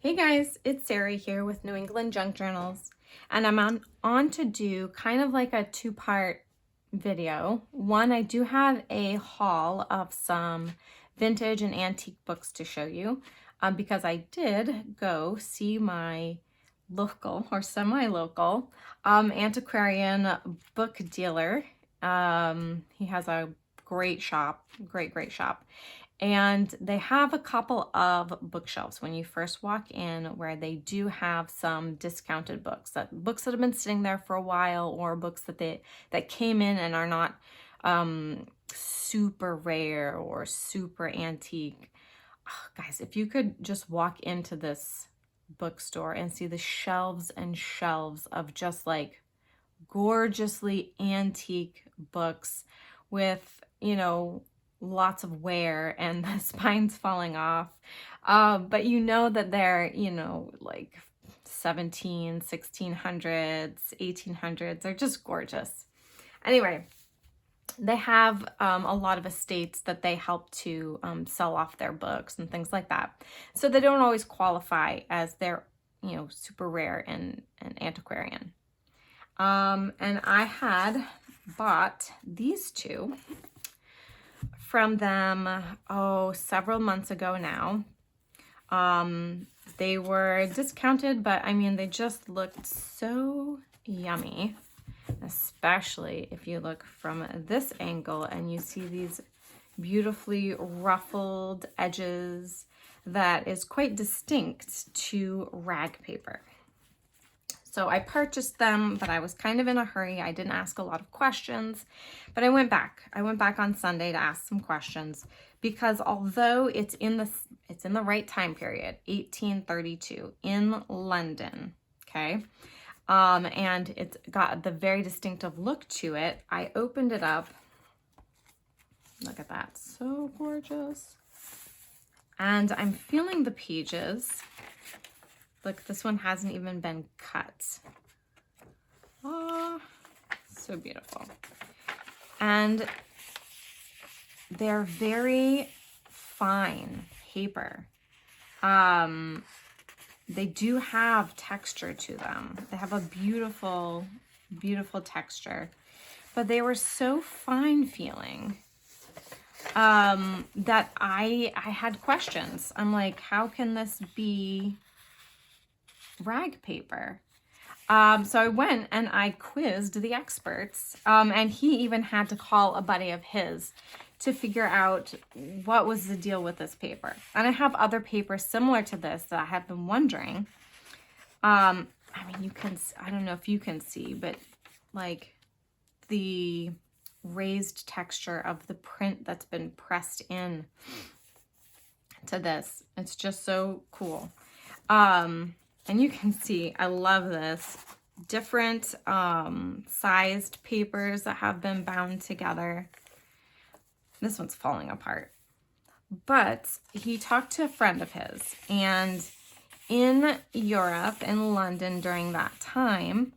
Hey guys, it's Sarah here with New England Junk Journals, and I'm on to do kind of like a two-part video. One, I do have a haul of some vintage and antique books to show you because I did go see my local or semi-local antiquarian book dealer. He has a great shop, great shop. And they have a couple of bookshelves when you first walk in where they do have some discounted books that have been sitting there for a while, or books that came in and are not super rare or super antique. Oh, guys, if you could just walk into this bookstore and see the shelves and shelves of just like gorgeously antique books with, lots of wear and the spines falling off. But you know that they're, like 1600s, 1800s. They're just gorgeous. Anyway, they have a lot of estates that they help to sell off their books and things like that. So they don't always qualify as they're, super rare and antiquarian. And I had bought these two from them, several months ago now. They were discounted, but I mean, they just looked so yummy, especially if you look from this angle and you see these beautifully ruffled edges that is quite distinct to rag paper. So I purchased them, but I was kind of in a hurry. I didn't ask a lot of questions, but I went back. I went back on Sunday to ask some questions because although it's in the right time period, 1832 in London, okay? And it's got the very distinctive look to it. I opened it up. Look at that, so gorgeous. And I'm feeling the pages. Look, this one hasn't even been cut. Oh, so beautiful. And they're very fine paper. They do have texture to them. They have a beautiful, beautiful texture. But they were so fine feeling that I had questions. I'm like, how can this be rag paper? So I went and I quizzed the experts, and he even had to call a buddy of his to figure out what was the deal with this paper. And I have other papers similar to this that I have been wondering. I mean, I don't know if you can see, but like the raised texture of the print that's been pressed in to this. It's just so cool. And you can see, I love this. Different sized papers that have been bound together. This one's falling apart. But he talked to a friend of his, and in Europe, in London during that time,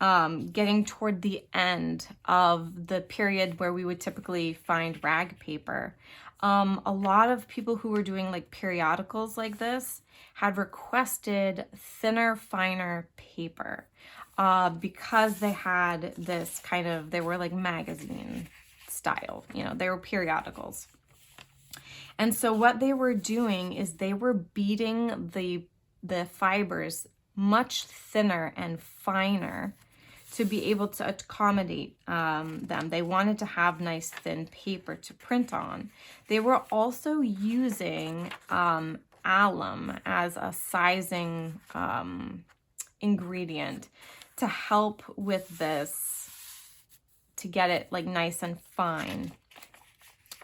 getting toward the end of the period where we would typically find rag paper, a lot of people who were doing like periodicals like this had requested thinner, finer paper because they had this they were like magazine style, they were periodicals. And so what they were doing is they were beating the fibers much thinner and finer to be able to accommodate them. They wanted to have nice thin paper to print on. They were also using alum as a sizing ingredient to help with this, to get it like nice and fine.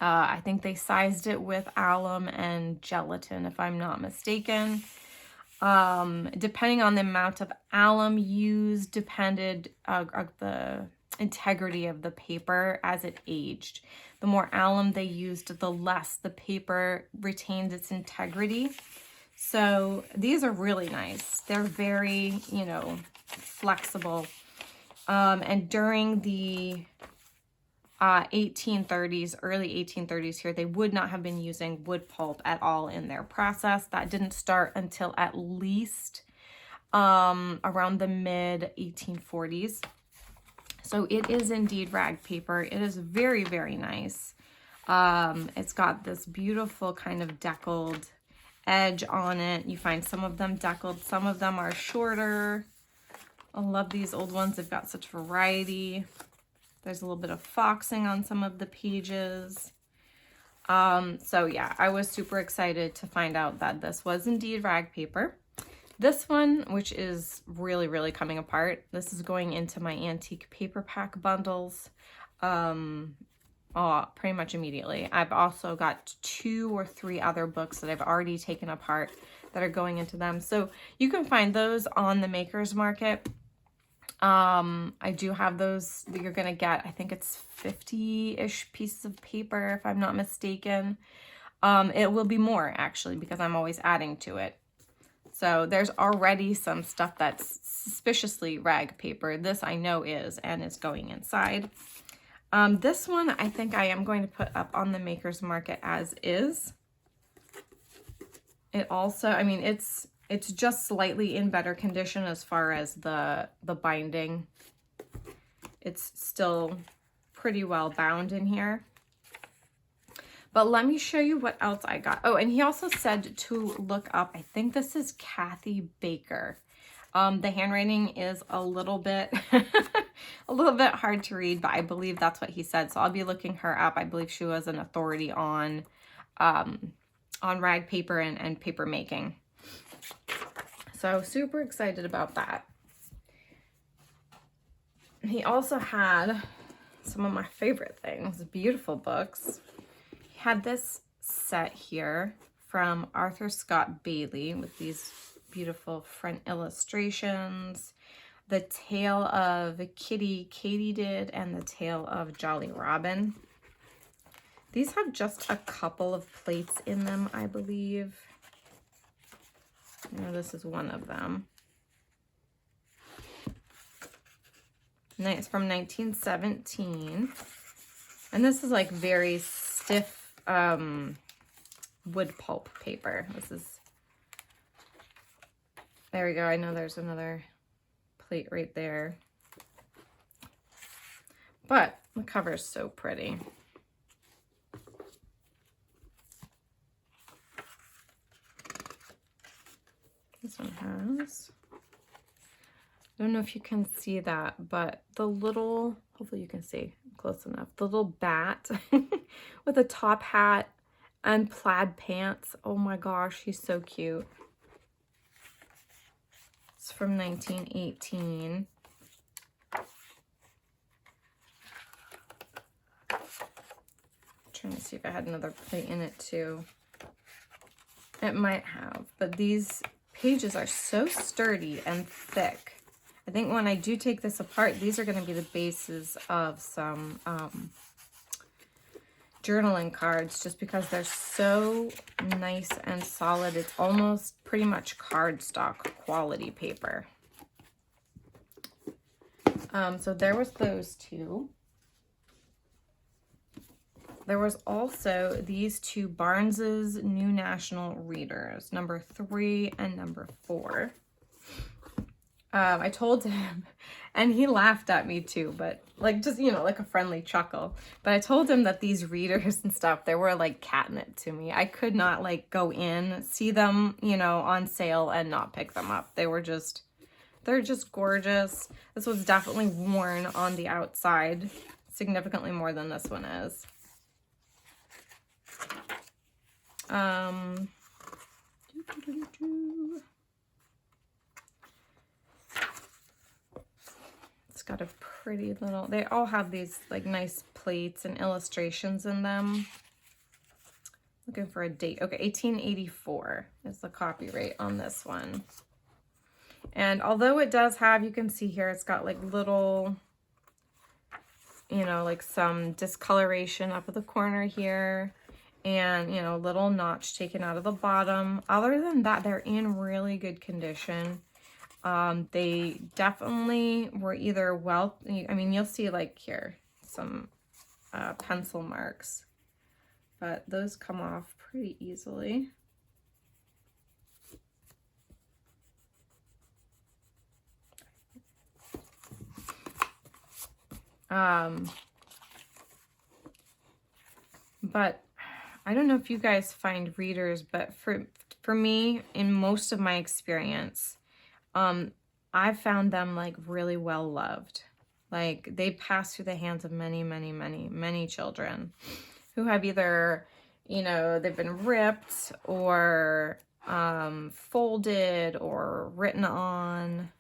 I think they sized it with alum and gelatin, if I'm not mistaken. Depending on the amount of alum used depended the integrity of the paper as it aged. The more alum they used, the less the paper retained its integrity. So these are really nice. They're very, flexible. And during the 1830s, early 1830s here, they would not have been using wood pulp at all in their process. That didn't start until at least around the mid 1840s. So it is indeed rag paper. It is very, very nice. It's got this beautiful kind of deckled edge on it. You find some of them deckled, some of them are shorter. I love these old ones. They've got such variety. There's a little bit of foxing on some of the pages. So yeah, I was super excited to find out that this was indeed rag paper. This one, which is really, really coming apart, this is going into my antique paper pack bundles pretty much immediately. I've also got 2 or 3 other books that I've already taken apart that are going into them. So you can find those on the Maker's Market. I do have those that you're going to get. I think it's 50-ish pieces of paper, if I'm not mistaken. It will be more, actually, because I'm always adding to it. So there's already some stuff that's suspiciously rag paper. This I know is, and is going inside. This one I think I am going to put up on the Maker's Market as is. It also, I mean, it's just slightly in better condition as far as the binding. It's still pretty well bound in here. But let me show you what else I got. Oh, and he also said to look up, I think this is Kathy Baker. The handwriting is a little bit hard to read, but I believe that's what he said. So I'll be looking her up. I believe she was an authority on rag paper and paper making. So super excited about that. He also had some of my favorite things, beautiful books. He had this set here from Arthur Scott Bailey with these beautiful front illustrations. The Tale of Kitty Katydid and the Tale of Jolly Robin. These have just a couple of plates in them, I believe. No, this is one of them. It's from 1917. And this is like very stiff wood pulp paper. This is, there we go. I know there's another plate right there. But the cover is so pretty. This one has, I don't know if you can see that, but the little, hopefully you can see close enough, the little bat with a top hat and plaid pants. Oh my gosh, he's so cute. It's from 1918. I'm trying to see if I had another plate in it too. It might have, but these pages are so sturdy and thick. I think when I do take this apart, these are going to be the bases of some journaling cards, just because they're so nice and solid. It's almost pretty much cardstock quality paper. So there was those two. There was also these two Barnes's New National Readers, number 3 and number 4. I told him, and he laughed at me too, but like, just, you know, like a friendly chuckle. But I told him that these readers and stuff, they were like catnip to me. I could not like go in, see them, you know, on sale and not pick them up. They're just gorgeous. This was definitely worn on the outside, significantly more than this one is. It's got a pretty little, they all have these like nice plates and illustrations in them. Looking for a date. Okay, 1884 is the copyright on this one. And although it does have, you can see here, it's got like little, you know, like some discoloration up at the corner here. And, you know, a little notch taken out of the bottom. Other than that, they're in really good condition. They definitely were either I mean, you'll see like here, some pencil marks, but those come off pretty easily. But I don't know if you guys find readers, but for me, in most of my experience, I've found them like really well loved. Like they pass through the hands of many, many, many, many children who have either, you know, they've been ripped or folded or written on.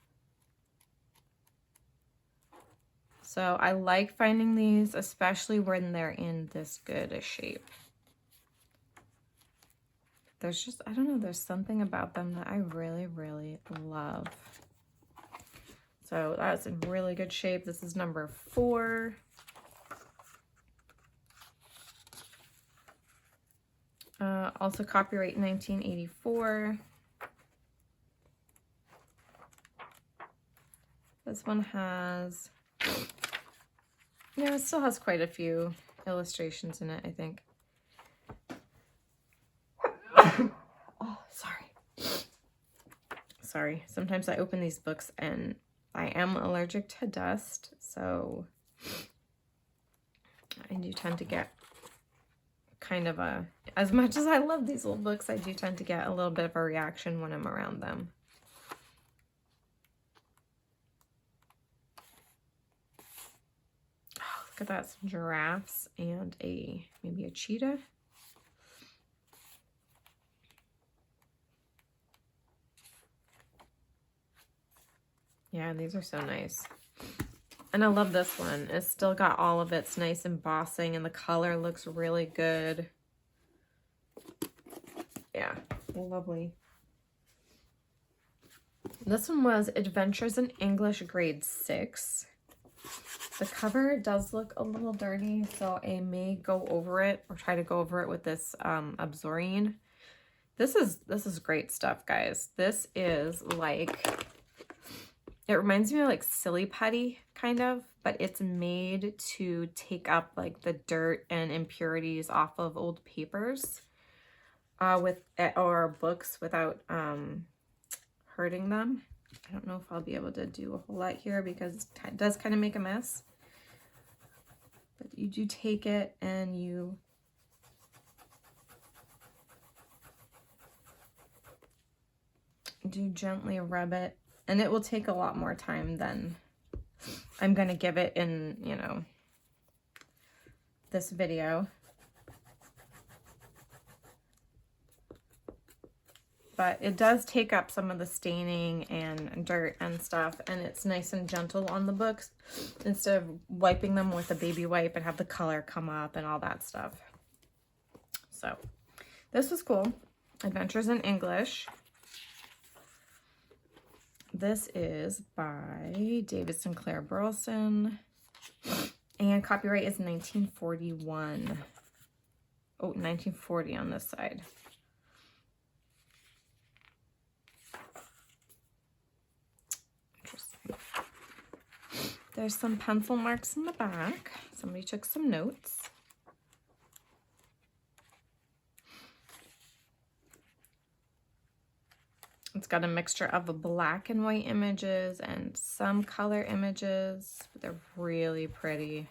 So I like finding these, especially when they're in this good a shape. There's just, I don't know, there's something about them that I really, really love. So that's in really good shape. This is number 4. Also copyright 1984. This one has, yeah, it still has quite a few illustrations in it, I think. Oh, sorry. Sorry. Sometimes I open these books and I am allergic to dust, so I do tend to get kind of a, as much as I love these little books, I do tend to get a little bit of a reaction when I'm around them. Oh, look at that, some giraffes and maybe a cheetah. Yeah, these are so nice. And I love this one. It's still got all of its nice embossing and the color looks really good. Yeah, lovely. This one was Adventures in English Grade 6. The cover does look a little dirty, so I may go over it or try to go over it with this Absorbine. This is great stuff, guys. This is like, it reminds me of like Silly Putty, kind of, but it's made to take up like the dirt and impurities off of old papers or books without hurting them. I don't know if I'll be able to do a whole lot here because it does kind of make a mess. But you do take it and you do gently rub it. And it will take a lot more time than I'm going to give it in, you know, this video. But it does take up some of the staining and dirt and stuff. And it's nice and gentle on the books instead of wiping them with a baby wipe and have the color come up and all that stuff. So this was cool. Adventures in English. This is by David Sinclair Burleson, and copyright is 1941. Oh, 1940 on this side. Interesting. There's some pencil marks in the back. Somebody took some notes. It's got a mixture of black and white images and some color images. They're really pretty.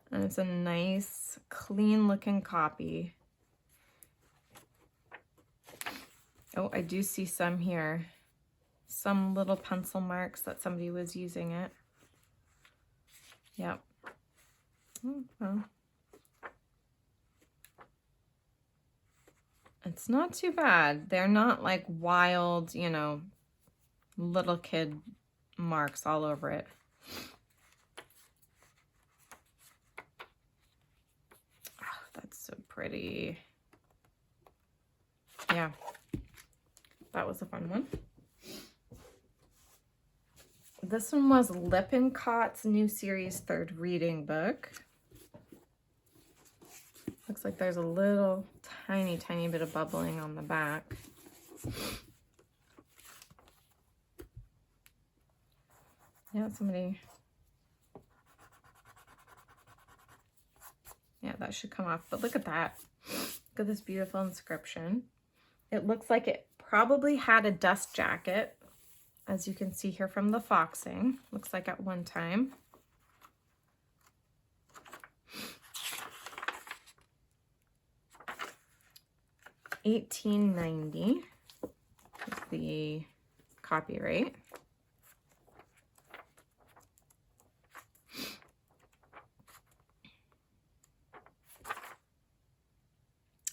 And it's a nice, clean looking copy. Oh, I do see some here. Some little pencil marks that somebody was using it. Yep. Oh, well. It's not too bad. They're not like wild, you know, little kid marks all over it. Oh, that's so pretty. Yeah, that was a fun one. This one was Lippincott's new series 3rd reading book. Looks like there's a little tiny bit of bubbling on the back. that? Somebody. Yeah, that should come off. But look at that. Look at this beautiful inscription. It looks like it probably had a dust jacket, as you can see here from the foxing. Looks like at one time. $18.90 is the copyright.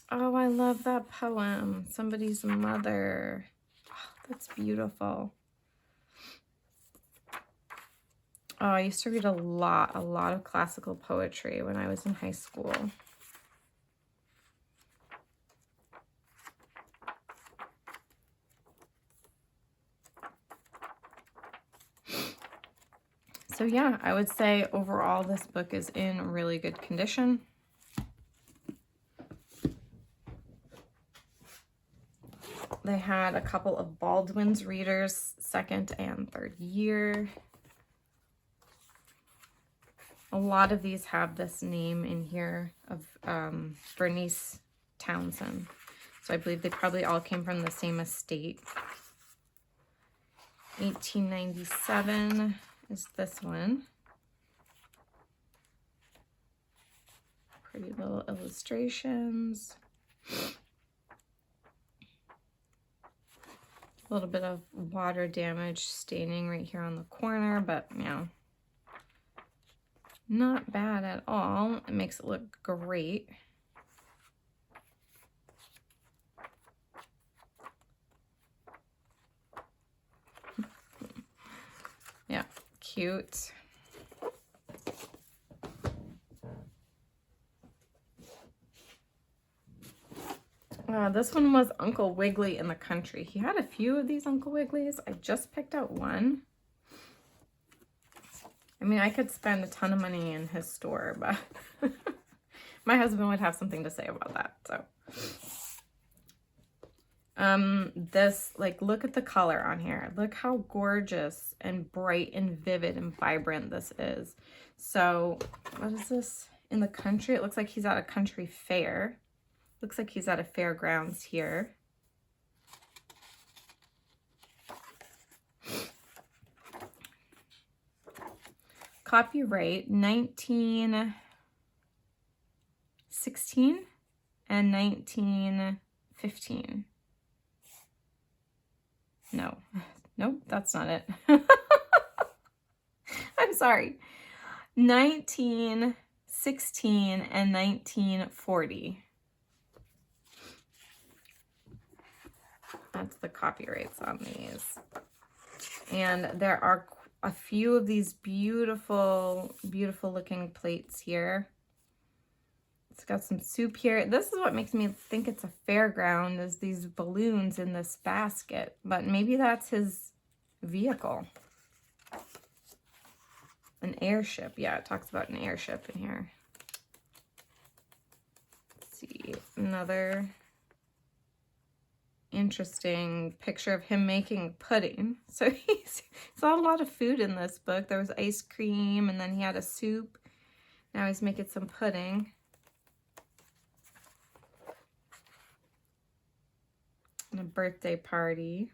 Oh, I love that poem. Somebody's mother. Oh, that's beautiful. Oh, I used to read a lot of classical poetry when I was in high school. So yeah, I would say overall this book is in really good condition. They had a couple of Baldwin's readers, second and third year. A lot of these have this name in here of Bernice Townsend. So I believe they probably all came from the same estate. 1897 is this one. Pretty little illustrations. A little bit of water damage staining right here on the corner, but you know, not bad at all. It makes it look great. Yeah, cute. This one was Uncle Wiggily in the Country. He had a few of these Uncle Wigglies. I just picked out one. I mean, I could spend a ton of money in his store, but my husband would have something to say about that. So, this, like, look at the color on here. Look how gorgeous and bright and vivid and vibrant this is. So, what is this? In the country? It looks like he's at a country fair. Looks like he's at a fairgrounds here. Copyright 1916 and 1915. No, nope, that's not it. I'm sorry. 1916 and 1940. That's the copyrights on these. And there are a few of these beautiful, beautiful looking plates here. It's got some soup here. This is what makes me think it's a fairground, is these balloons in this basket. But maybe that's his vehicle. An airship. Yeah, it talks about an airship in here. Let's see. Another interesting picture of him making pudding. So he's saw a lot of food in this book. There was ice cream, and then he had a soup. Now he's making some pudding. And a birthday party.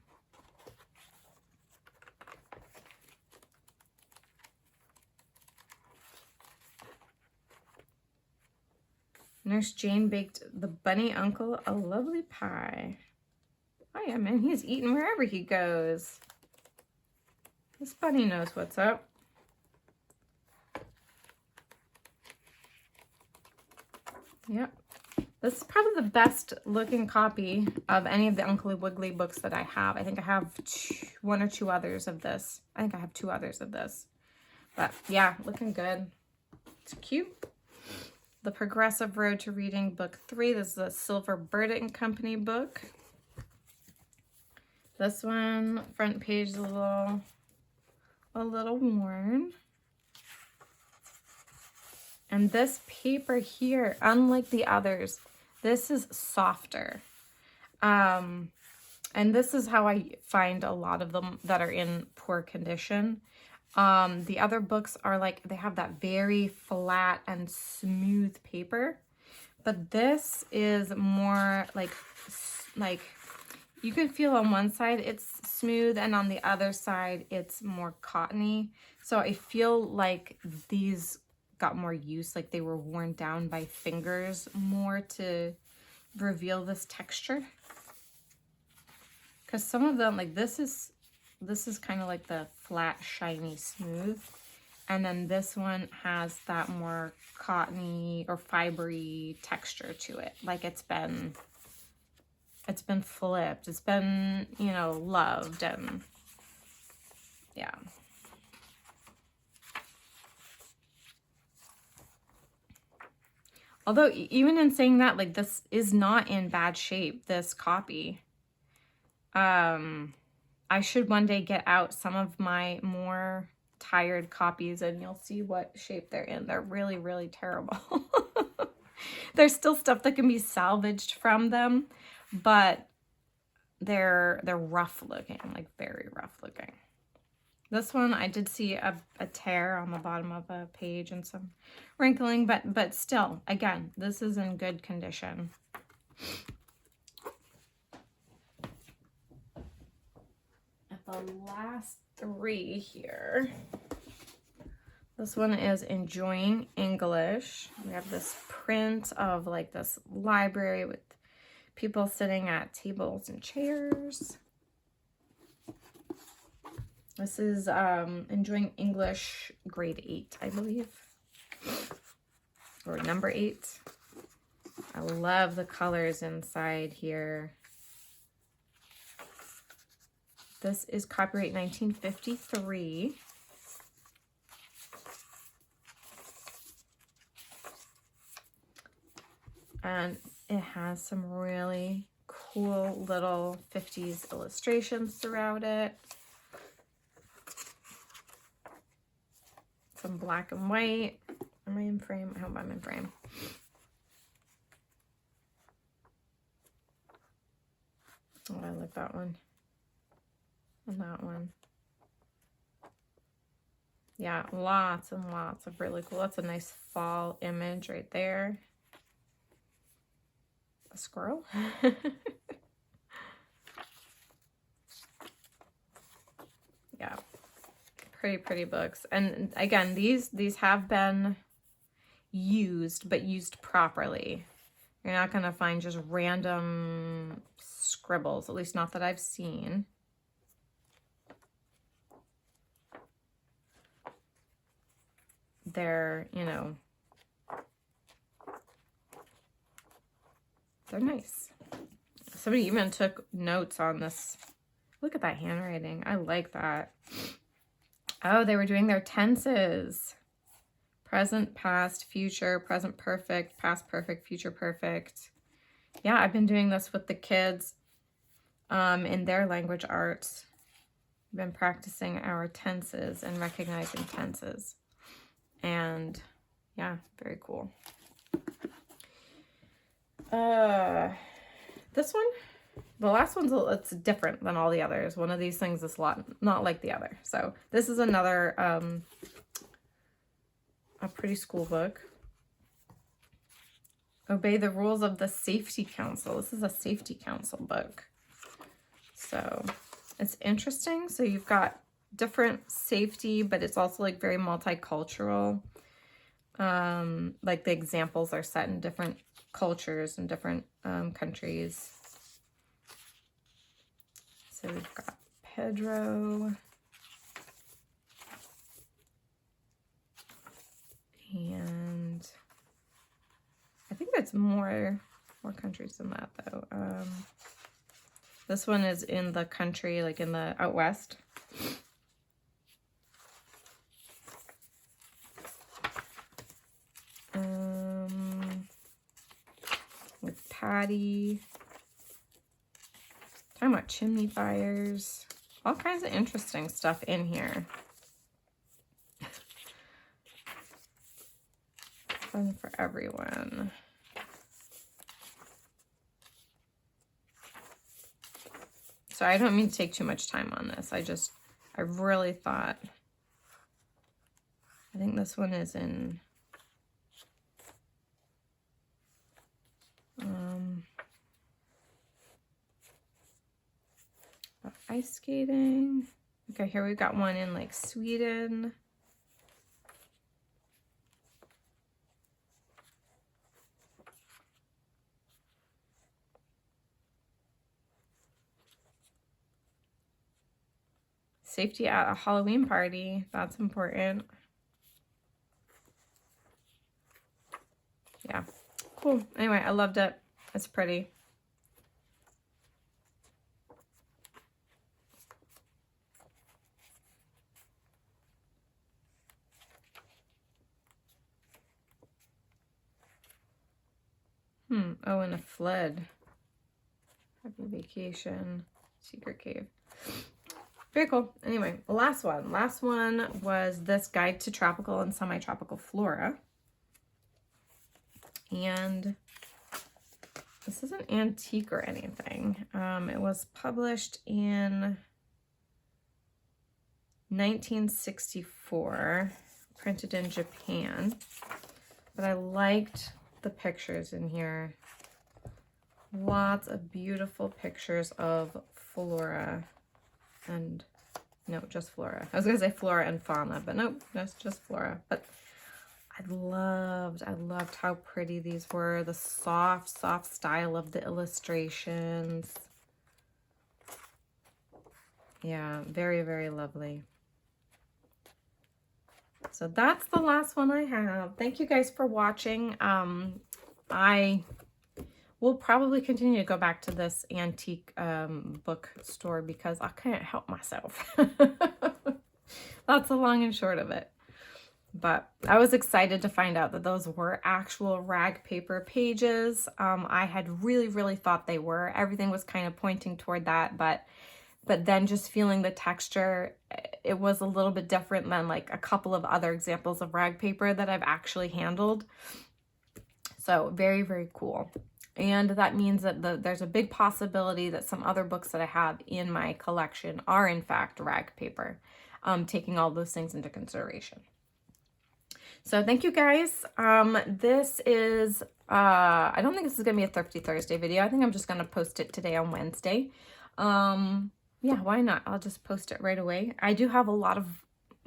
Nurse Jane baked the bunny uncle a lovely pie. Oh yeah, man, he's eating wherever he goes. This bunny knows what's up. Yep. This is probably the best looking copy of any of the Uncle Wiggily books that I have. I think I have one or two others of this. I think I have two others of this. But yeah, looking good. It's cute. The Progressive Road to Reading, Book 3. This is a Silver Burden Company book. This one, front page is a little worn. And this paper here, unlike the others, this is softer. And this is how I find a lot of them that are in poor condition. The other books are like, they have that very flat and smooth paper, but this is more like you can feel on one side it's smooth and on the other side it's more cottony. So I feel like these got more use, like they were worn down by fingers more to reveal this texture. Because some of them, like this is kind of like the flat, shiny, smooth. And then this one has that more cottony or fibery texture to it. Like it's been flipped. It's been, you know, loved, and yeah. Although even in saying that, like this is not in bad shape, this copy. I should one day get out some of my more tired copies and you'll see what shape they're in. They're really, really terrible. There's still stuff that can be salvaged from them, but they're rough looking, like very rough looking. This one, I did see a tear on the bottom of a page and some wrinkling, but still, again, this is in good condition. The last three here. This one is Enjoying English. We have this print of like this library with people sitting at tables and chairs. This is Enjoying English grade 8, I believe, or number 8. I love the colors inside here. This is copyright 1953. And it has some really cool little 50s illustrations throughout it. Some black and white. Am I in frame? I hope I'm in frame. Oh, I like that one. And that one. Yeah, lots and lots of really cool. That's a nice fall image right there. A squirrel. Yeah, pretty books. And again, these have been used, but used properly. You're not going to find just random scribbles, at least not that I've seen. They're, you know, they're nice. Somebody even took notes on this. Look at that handwriting. I like that. Oh, they were doing their tenses. Present, past, future, present perfect, past perfect, future perfect. Yeah, I've been doing this with the kids in their language arts. We've been practicing our tenses and recognizing tenses. And yeah, very cool. This one, the last one's it's different than all the others. One of these things is not like the other. So this is another a pretty school book. Obey the rules of the Safety Council. This is a Safety Council book. So it's interesting. So you've got different safety, but it's also like very multicultural. Like the examples are set in different cultures and different countries. So we've got Pedro. And I think that's more countries than that though. This one is in the country, like in the out west. With Patty. Talking about chimney fires. All kinds of interesting stuff in here. Fun for everyone. So I don't mean to take too much time on this. I really thought I think this one is in ice skating. Okay, here we've got one in like Sweden. Safety at a Halloween party. That's important. Yeah, cool. Anyway, I loved it. It's pretty. Oh, and a flood. Happy vacation. Secret cave. Very cool. Anyway, the last one. Last one was this Guide to Tropical and Semi-Tropical Flora. And this isn't antique or anything. It was published in 1964, printed in Japan. But I liked the pictures in here. Lots of beautiful pictures of flora and, no, just flora. I was gonna say flora and fauna, but nope, that's just flora. But I loved how pretty these were. The soft style of the illustrations. Yeah, very, very lovely. So that's the last one I have. Thank you guys for watching. I will probably continue to go back to this antique bookstore because I can't help myself. That's the long and short of it. But I was excited to find out that those were actual rag paper pages. I had really thought they were. Everything was kind of pointing toward that, but then just feeling the texture, it was a little bit different than like a couple of other examples of rag paper that I've actually handled. So very, very cool. And that means that there's a big possibility that some other books that I have in my collection are in fact rag paper, taking all those things into consideration. So thank you guys. This is, I don't think this is going to be a Thrifty Thursday video. I think I'm just going to post it today on Wednesday. Yeah, why not? I'll just post it right away. I do have a lot of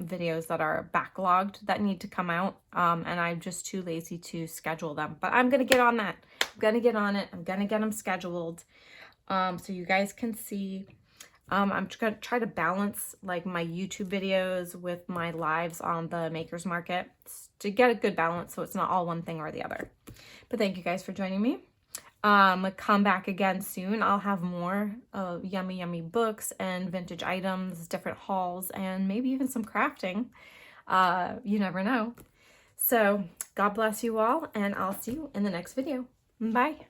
videos that are backlogged that need to come out, and I'm just too lazy to schedule them. But I'm going to get on that. I'm going to get on it. I'm going to get them scheduled so you guys can see. I'm going to try to balance like my YouTube videos with my lives on the Makers Market to get a good balance so it's not all one thing or the other. But thank you guys for joining me. Come back again soon. I'll have more yummy books and vintage items, different hauls, and maybe even some crafting. You never know. So God bless you all, and I'll see you in the next video. Bye.